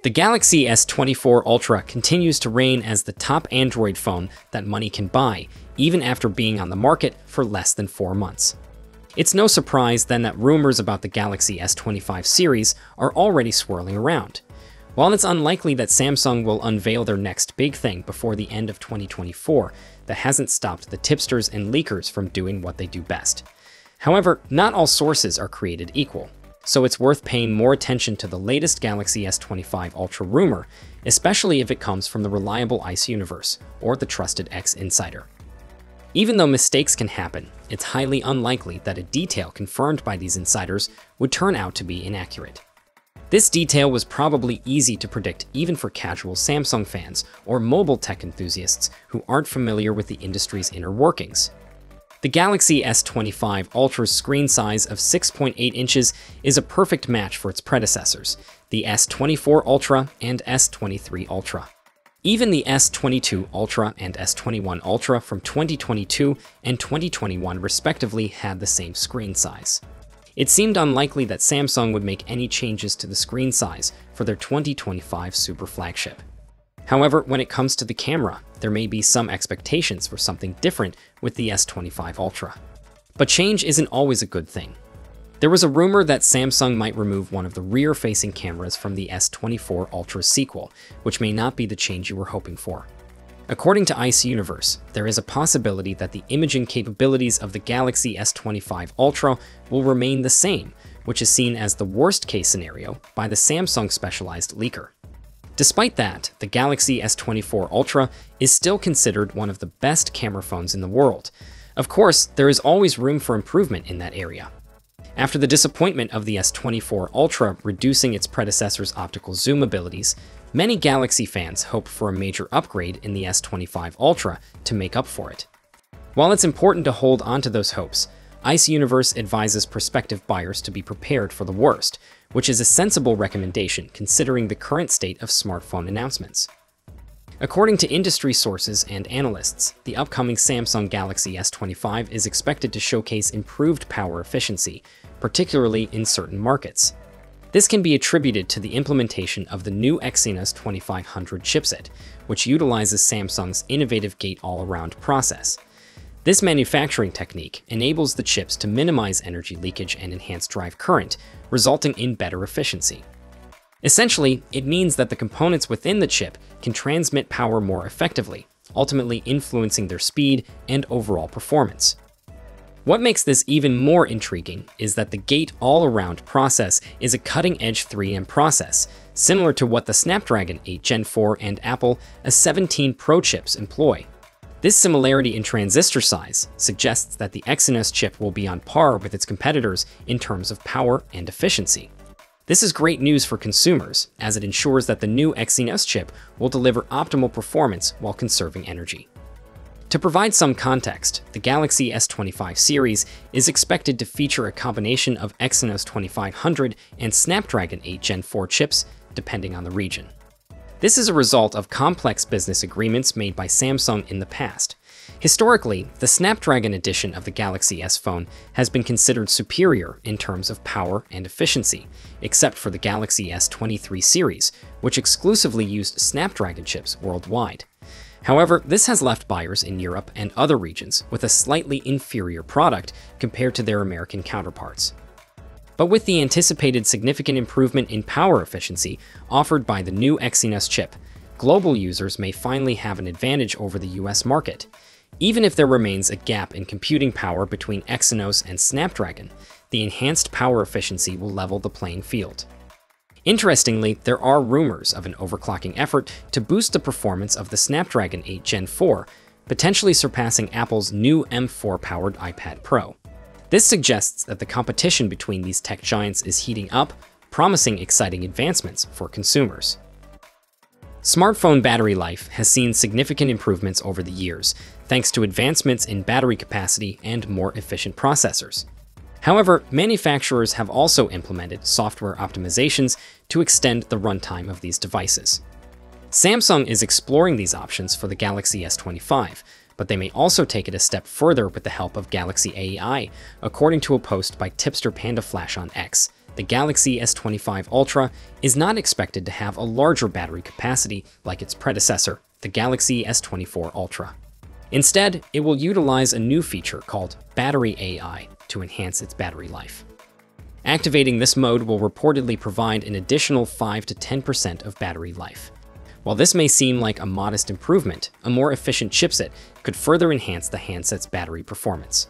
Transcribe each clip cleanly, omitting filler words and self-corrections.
The Galaxy S24 Ultra continues to reign as the top Android phone that money can buy, even after being on the market for less than 4 months. It's no surprise then that rumors about the Galaxy S25 series are already swirling around. While it's unlikely that Samsung will unveil their next big thing before the end of 2024, that hasn't stopped the tipsters and leakers from doing what they do best. However, not all sources are created equal, so it's worth paying more attention to the latest Galaxy S25 Ultra rumor, especially if it comes from the reliable ICE universe or the trusted X insider. Even though mistakes can happen, it's highly unlikely that a detail confirmed by these insiders would turn out to be inaccurate. This detail was probably easy to predict even for casual Samsung fans or mobile tech enthusiasts who aren't familiar with the industry's inner workings. The Galaxy S25 Ultra's screen size of 6.8 inches is a perfect match for its predecessors, the S24 Ultra and S23 Ultra. Even the S22 Ultra and S21 Ultra from 2022 and 2021 respectively had the same screen size. It seemed unlikely that Samsung would make any changes to the screen size for their 2025 super flagship. However, when it comes to the camera, there may be some expectations for something different with the S25 Ultra. But change isn't always a good thing. There was a rumor that Samsung might remove one of the rear-facing cameras from the S24 Ultra's sequel, which may not be the change you were hoping for. According to ICE Universe, there is a possibility that the imaging capabilities of the Galaxy S25 Ultra will remain the same, which is seen as the worst-case scenario by the Samsung specialized leaker. Despite that, the Galaxy S24 Ultra is still considered one of the best camera phones in the world. Of course, there is always room for improvement in that area. After the disappointment of the S24 Ultra reducing its predecessor's optical zoom abilities, many Galaxy fans hope for a major upgrade in the S25 Ultra to make up for it. While it's important to hold onto those hopes, ICE Universe advises prospective buyers to be prepared for the worst, which is a sensible recommendation considering the current state of smartphone announcements. According to industry sources and analysts, the upcoming Samsung Galaxy S25 is expected to showcase improved power efficiency, particularly in certain markets. This can be attributed to the implementation of the new Exynos 2500 chipset, which utilizes Samsung's innovative gate-all-around process. This manufacturing technique enables the chips to minimize energy leakage and enhance drive current, resulting in better efficiency. Essentially, it means that the components within the chip can transmit power more effectively, ultimately influencing their speed and overall performance. What makes this even more intriguing is that the gate-all-around process is a cutting-edge 3M process, similar to what the Snapdragon 8 Gen 4 and Apple A17 Pro chips employ. This similarity in transistor size suggests that the Exynos chip will be on par with its competitors in terms of power and efficiency. This is great news for consumers, as it ensures that the new Exynos chip will deliver optimal performance while conserving energy. To provide some context, the Galaxy S25 series is expected to feature a combination of Exynos 2500 and Snapdragon 8 Gen 4 chips, depending on the region. This is a result of complex business agreements made by Samsung in the past. Historically, the Snapdragon edition of the Galaxy S phone has been considered superior in terms of power and efficiency, except for the Galaxy S23 series, which exclusively used Snapdragon chips worldwide. However, this has left buyers in Europe and other regions with a slightly inferior product compared to their American counterparts. But with the anticipated significant improvement in power efficiency offered by the new Exynos chip, global users may finally have an advantage over the US market. Even if there remains a gap in computing power between Exynos and Snapdragon, the enhanced power efficiency will level the playing field. Interestingly, there are rumors of an overclocking effort to boost the performance of the Snapdragon 8 Gen 4, potentially surpassing Apple's new M4-powered iPad Pro. This suggests that the competition between these tech giants is heating up, promising exciting advancements for consumers. Smartphone battery life has seen significant improvements over the years, thanks to advancements in battery capacity and more efficient processors. However, manufacturers have also implemented software optimizations to extend the runtime of these devices. Samsung is exploring these options for the Galaxy S25, but they may also take it a step further with the help of Galaxy AI, according to a post by tipster Panda Flash on X. The Galaxy S25 Ultra is not expected to have a larger battery capacity like its predecessor, the Galaxy S24 Ultra. Instead, it will utilize a new feature called Battery AI to enhance its battery life. Activating this mode will reportedly provide an additional 5 to 10% of battery life. While this may seem like a modest improvement, a more efficient chipset could further enhance the handset's battery performance.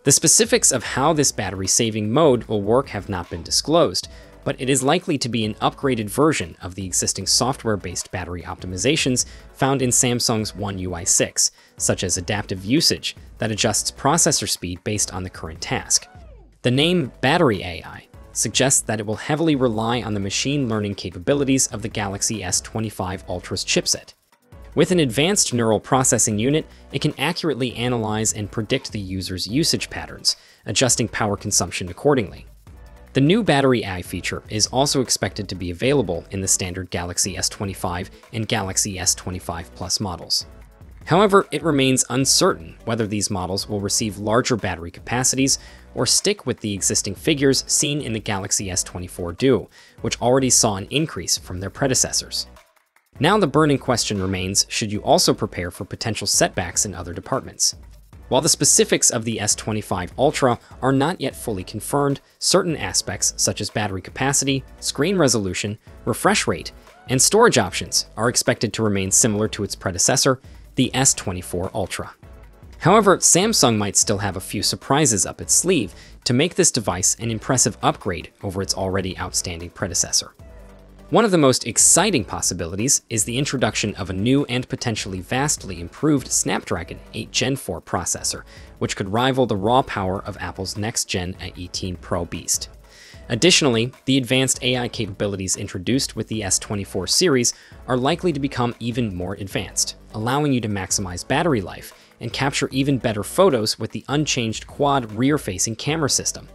The specifics of how this battery-saving mode will work have not been disclosed, but it is likely to be an upgraded version of the existing software-based battery optimizations found in Samsung's One UI 6, such as adaptive usage that adjusts processor speed based on the current task. The name Battery AI suggests that it will heavily rely on the machine learning capabilities of the Galaxy S25 Ultra's chipset. With an advanced neural processing unit, it can accurately analyze and predict the user's usage patterns, adjusting power consumption accordingly. The new Battery AI feature is also expected to be available in the standard Galaxy S25 and Galaxy S25 Plus models. However, it remains uncertain whether these models will receive larger battery capacities or stick with the existing figures seen in the Galaxy S24 Duo, which already saw an increase from their predecessors. Now the burning question remains, should you also prepare for potential setbacks in other departments? While the specifics of the S25 Ultra are not yet fully confirmed, certain aspects such as battery capacity, screen resolution, refresh rate, and storage options are expected to remain similar to its predecessor, the S24 Ultra. However, Samsung might still have a few surprises up its sleeve to make this device an impressive upgrade over its already outstanding predecessor. One of the most exciting possibilities is the introduction of a new and potentially vastly improved Snapdragon 8 Gen 4 processor, which could rival the raw power of Apple's next-gen A18 Pro Beast. Additionally, the advanced AI capabilities introduced with the S24 series are likely to become even more advanced, allowing you to maximize battery life and capture even better photos with the unchanged quad rear-facing camera system.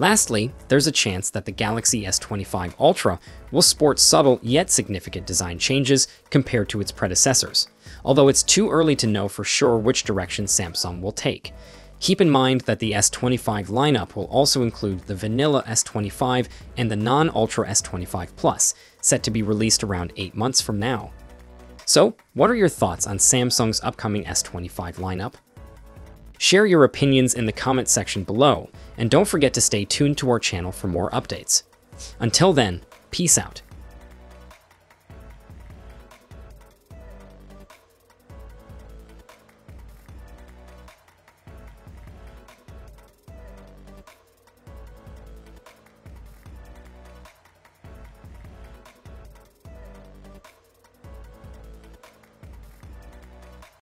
Lastly, there's a chance that the Galaxy S25 Ultra will sport subtle yet significant design changes compared to its predecessors, although it's too early to know for sure which direction Samsung will take. Keep in mind that the S25 lineup will also include the vanilla S25 and the non-Ultra S25 Plus, set to be released around 8 months from now. So, what are your thoughts on Samsung's upcoming S25 lineup? Share your opinions in the comment section below, and don't forget to stay tuned to our channel for more updates. Until then, peace out.